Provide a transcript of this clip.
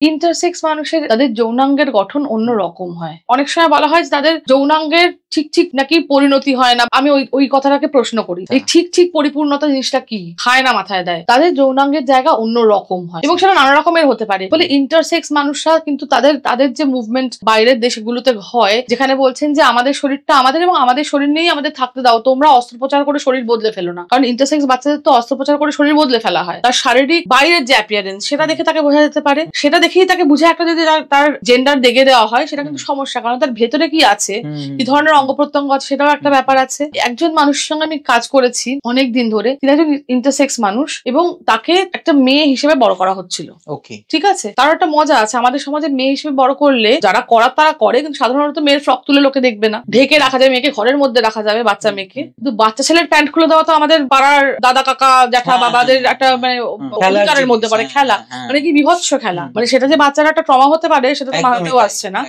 Intersex মানুষের তাদের যৌনাঙ্গের গঠন অন্য রকম হয়। অনেক সময় বলা হয় যে তাদের যৌনাঙ্গের ঠিক ঠিক নাকি পরিণতি হয় না। আমি ওই কথাটাকে প্রশ্ন করি, এই ঠিক ঠিক পরিপূর্ণতা জিনিসটা কি, খায় না মাথায় দেয়। তাদের যৌনাঙ্গের জায়গা অন্য রকম হয় এবং সেটা নানা রকমের হতে পারে। বলে ইন্টারসেক্স মানুষরা কিন্তু তাদের যে মুভমেন্ট বাইরের দেশগুলোতে হয়, যেখানে বলছেন যে আমাদের শরীরটা আমাদের এবং আমাদের শরীর নিয়েই আমাদের থাকতে দাও, তোমরা অস্ত্রোপচার করে শরীর বদলে ফেলো না। কারণ ইন্টারসেক্স বাচ্চাদের তো অস্ত্রোপচার করে শরীর বদলে ফেলা হয়। তার শারীরিক বাইরের যে অ্যাপিয়ারেন্স সেটা দেখে তাকে বোঝা যেতে পারে, সেটা দেখেই তাকে বুঝে একটা যদি তার জেন্ডার দেখে দেওয়া হয় সেটা কিন্তু সমস্যা। কারণ তার ভেতরে কি আছে, কি ধরনের অঙ্গ প্রত্যঙ্গ আছে, সেটাও একটা ব্যাপার আছে। একজন মানুষের সঙ্গে আমি কাজ করেছি অনেক দিন ধরে, তিনি একজন ইন্টারসেক্স মানুষ এবং তাকে একটা মেয়ে হিসেবে বড় করা হচ্ছিল। ঠিক আছে, তার একটা মজা আছে। আমাদের সমাজে মেয়ে হিসেবে বড় করলে যারা করার তারা করে, কিন্তু সাধারণত মেয়ের ফ্রক তুলে লোকে দেখবে না, ঢেকে রাখা যায় মেয়েকে, ঘরের মধ্যে রাখা যাবে বাচ্চা মেয়েকে। কিন্তু বাচ্চা ছেলের প্যান্ট খুলে দেওয়া তো আমাদের পাড়ার দাদা কাকা জ্যাঠা বাবাদের একটা মানে অধিকারের মধ্যে পড়ে। খেলা মানে কি বিভৎস খেলা, মানে সেটা যে বাচ্চারা একটা ট্রমা হতে পারে সেটা তো মাথাতেও আসছে না।